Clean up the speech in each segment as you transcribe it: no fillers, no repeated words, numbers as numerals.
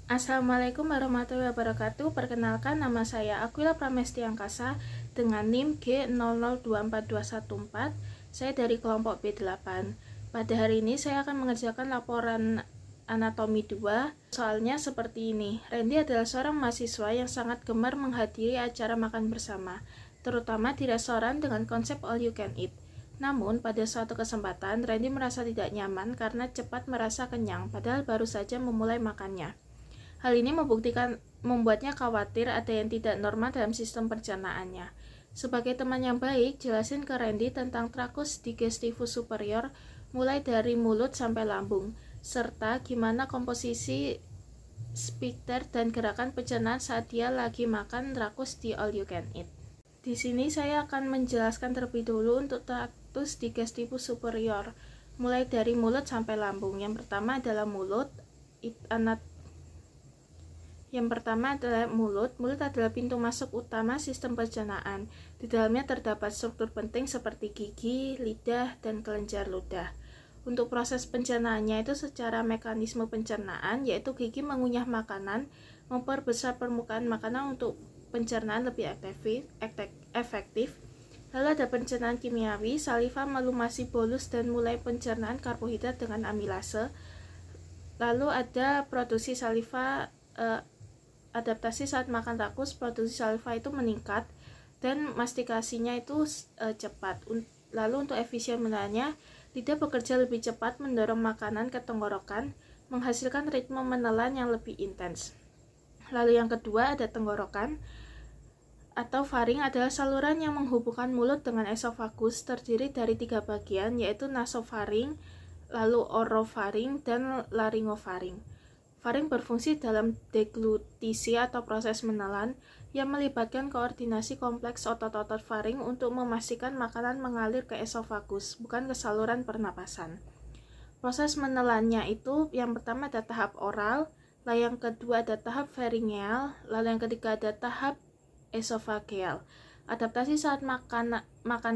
Assalamualaikum warahmatullahi wabarakatuh. Perkenalkan, nama saya Aquila Pramesti Angkasa dengan NIM G00242114. Saya dari kelompok B8. Pada hari ini saya akan mengerjakan laporan anatomi 2. Soalnya seperti ini. Randy adalah seorang mahasiswa yang sangat gemar menghadiri acara makan bersama, terutama di restoran dengan konsep all you can eat. Namun, pada suatu kesempatan, Randy merasa tidak nyaman karena cepat merasa kenyang, padahal baru saja memulai makannya. Hal ini membuatnya khawatir ada yang tidak normal dalam sistem pencernaannya. Sebagai teman yang baik, jelasin ke Randy tentang trakus digestivus superior mulai dari mulut sampai lambung, serta gimana komposisi sphincter dan gerakan pencernaan saat dia lagi makan trakus di all you can eat. Di sini saya akan menjelaskan terlebih dulu untuk trakus digestivus superior, mulai dari mulut sampai lambung. Yang pertama adalah mulut. Mulut adalah pintu masuk utama sistem pencernaan. Di dalamnya terdapat struktur penting seperti gigi, lidah, dan kelenjar ludah. Untuk proses pencernaannya itu secara mekanisme pencernaan, yaitu gigi mengunyah makanan, memperbesar permukaan makanan untuk pencernaan lebih efektif. Lalu ada pencernaan kimiawi, saliva melumasi bolus dan mulai pencernaan karbohidrat dengan amilase. Lalu ada produksi saliva, adaptasi saat makan rakus, produksi saliva itu meningkat dan mastikasinya itu cepat. Lalu untuk efisien menelannya, lidah bekerja lebih cepat mendorong makanan ke tenggorokan, menghasilkan ritme menelan yang lebih intens. Lalu yang kedua ada tenggorokan atau faring, adalah saluran yang menghubungkan mulut dengan esofagus, terdiri dari 3 bagian, yaitu nasofaring, lalu orofaring, dan laryngofaring. Faring berfungsi dalam deglutisi atau proses menelan yang melibatkan koordinasi kompleks otot-otot faring untuk memastikan makanan mengalir ke esofagus, bukan ke saluran pernapasan. Proses menelannya itu yang pertama ada tahap oral, lalu yang kedua ada tahap pharyngeal, lalu yang ketiga ada tahap esofageal. Adaptasi saat makan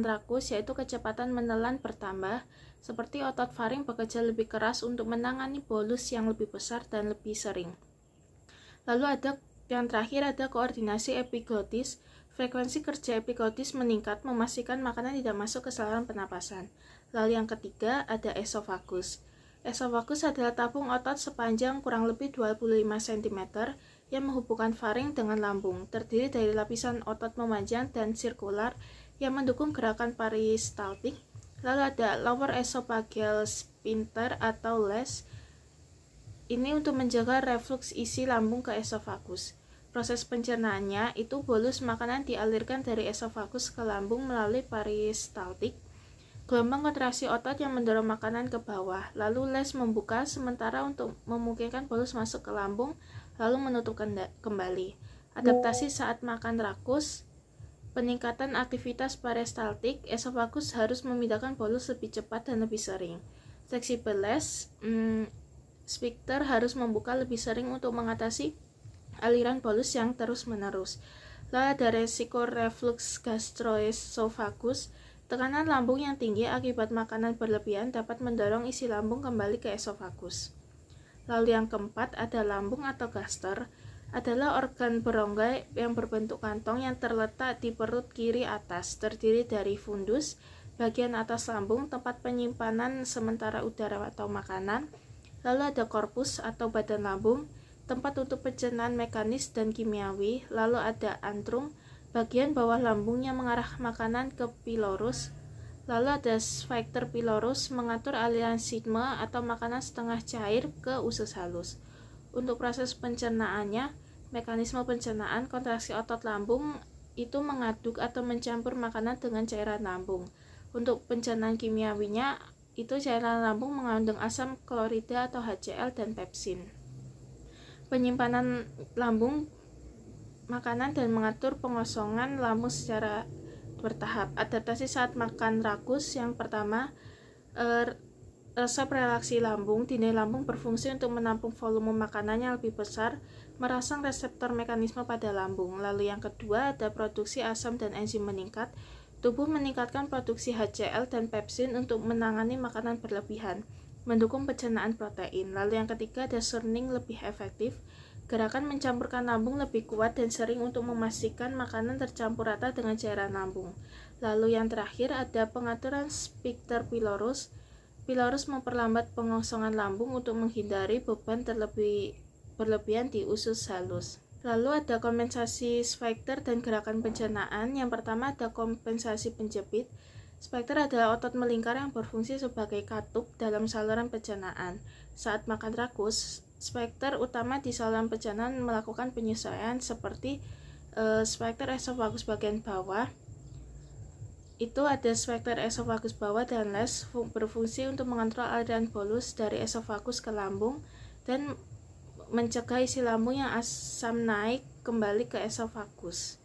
rakus yaitu kecepatan menelan bertambah, seperti otot faring bekerja lebih keras untuk menangani bolus yang lebih besar dan lebih sering. Lalu ada yang terakhir ada koordinasi epiglotis. Frekuensi kerja epiglotis meningkat memastikan makanan tidak masuk ke saluran pernapasan. Lalu yang ketiga ada esofagus. Esofagus adalah tabung otot sepanjang kurang lebih 25 cm yang menghubungkan faring dengan lambung, terdiri dari lapisan otot memanjang dan sirkular yang mendukung gerakan peristaltik. Lalu ada lower esophageal sphincter atau LES. Ini untuk menjaga reflux isi lambung ke esofagus. Proses pencernaannya itu bolus makanan dialirkan dari esofagus ke lambung melalui peristaltik. Gelombang kontraksi otot yang mendorong makanan ke bawah, lalu LES membuka sementara untuk memungkinkan bolus masuk ke lambung, lalu menutup kembali. Adaptasi saat makan rakus, peningkatan aktivitas peristaltik, esofagus harus memindahkan bolus lebih cepat dan lebih sering. Fleksibel LES, sphincter harus membuka lebih sering untuk mengatasi aliran bolus yang terus-menerus. Lalu ada resiko reflux gastroesofagus. Tekanan lambung yang tinggi akibat makanan berlebihan dapat mendorong isi lambung kembali ke esofagus. Lalu yang keempat ada lambung atau gaster, adalah organ berongga yang berbentuk kantong yang terletak di perut kiri atas, terdiri dari fundus, bagian atas lambung, tempat penyimpanan sementara udara atau makanan. Lalu ada korpus atau badan lambung, tempat untuk pencernaan mekanis dan kimiawi. Lalu ada antrum, bagian bawah lambung yang mengarah makanan ke pilorus. Lalu ada sphincter pilorus, mengatur aliran sigma atau makanan setengah cair ke usus halus. Untuk proses pencernaannya, mekanisme pencernaan, kontraksi otot lambung itu mengaduk atau mencampur makanan dengan cairan lambung. Untuk pencernaan kimiawinya, itu cairan lambung mengandung asam klorida atau HCl dan pepsin. Penyimpanan lambung makanan dan mengatur pengosongan lambung secara bertahap. Adaptasi saat makan rakus, yang pertama resep relaksi lambung. Dinding lambung berfungsi untuk menampung volume makanan yang lebih besar, merangsang reseptor mekanisme pada lambung. Lalu yang kedua ada produksi asam dan enzim meningkat. Tubuh meningkatkan produksi HCl dan pepsin untuk menangani makanan berlebihan, mendukung pencernaan protein. Lalu yang ketiga ada churning lebih efektif. Gerakan mencampurkan lambung lebih kuat dan sering untuk memastikan makanan tercampur rata dengan cairan lambung. Lalu yang terakhir ada pengaturan sphincter pylorus. Pylorus memperlambat pengosongan lambung untuk menghindari beban berlebihan di usus halus. Lalu ada kompensasi sphincter dan gerakan pencernaan. Yang pertama ada kompensasi penjepit. Sphincter adalah otot melingkar yang berfungsi sebagai katup dalam saluran pencernaan. Saat makan rakus, sphincter utama di saluran pencernaan melakukan penyesuaian seperti sphincter esofagus bagian bawah. Itu ada sphincter esofagus bawah dan les berfungsi untuk mengontrol aliran bolus dari esofagus ke lambung dan mencegah isi lambung yang asam naik kembali ke esofagus.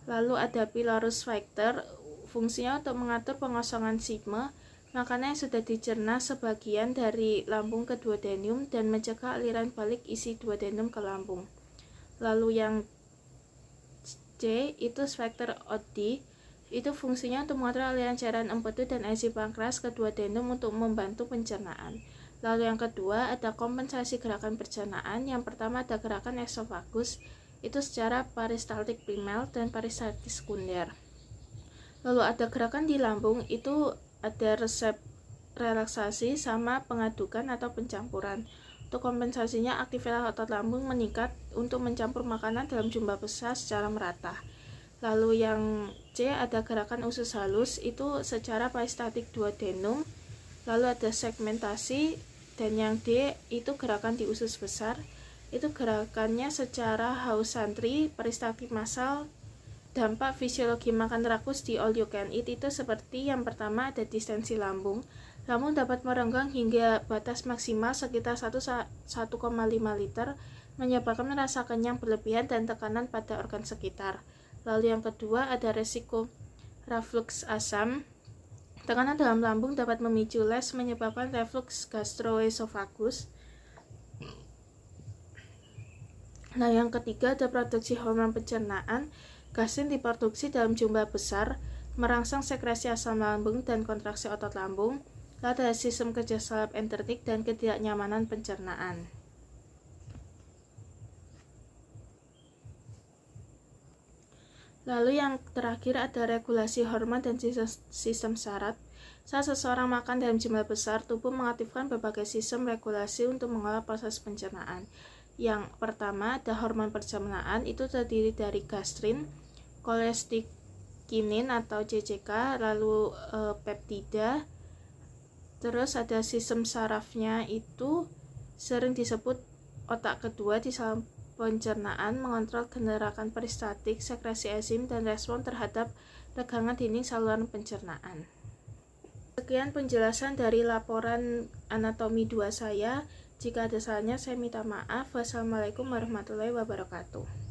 Lalu ada pylorus sphincter, fungsinya untuk mengatur pengosongan sigma makanan yang sudah dicerna sebagian dari lambung ke duodenum dan mencegah aliran balik isi duodenum ke lambung. Lalu yang C itu sphincter Oddi, itu fungsinya untuk mengatur aliran cairan empedu dan enzim pankreas ke duodenum untuk membantu pencernaan. Lalu yang kedua ada kompensasi gerakan pencernaan. Yang pertama ada gerakan esofagus, itu secara peristaltik primer dan peristaltik sekunder. Lalu ada gerakan di lambung, itu ada resep relaksasi sama pengadukan atau pencampuran. Untuk kompensasinya, aktivitas otot lambung meningkat untuk mencampur makanan dalam jumlah besar secara merata. Lalu yang C ada gerakan usus halus, itu secara peristaltik duodenum. Lalu ada segmentasi, dan yang D itu gerakan di usus besar. Itu gerakannya secara haus santri, peristaltik massal. Dampak fisiologi makan rakus di all you can eat itu seperti yang pertama ada distensi lambung. Lambung dapat merenggang hingga batas maksimal sekitar 1,5 liter, menyebabkan rasa kenyang berlebihan dan tekanan pada organ sekitar. Lalu yang kedua ada resiko reflux asam. Tekanan dalam lambung dapat memicu les, menyebabkan reflux gastroesofagus. Nah, yang ketiga ada produksi hormon pencernaan. Gastrin diproduksi dalam jumlah besar, merangsang sekresi asam lambung dan kontraksi otot lambung. Lalu ada sistem kerja salep enteritik dan ketidaknyamanan pencernaan. Lalu yang terakhir ada regulasi hormon dan sistem syarat. Saat seseorang makan dalam jumlah besar, tubuh mengaktifkan berbagai sistem regulasi untuk mengolah proses pencernaan. Yang pertama ada hormon pencernaan, itu terdiri dari gastrin, kolestikinin atau CCK, lalu peptida. Terus ada sistem sarafnya, itu sering disebut otak kedua di saluran pencernaan, mengontrol gerakan peristaltik, sekresi enzim, dan respon terhadap regangan dinding saluran pencernaan. Sekian penjelasan dari laporan anatomi 2 saya. Jika ada salahnya saya minta maaf. Wassalamualaikum warahmatullahi wabarakatuh.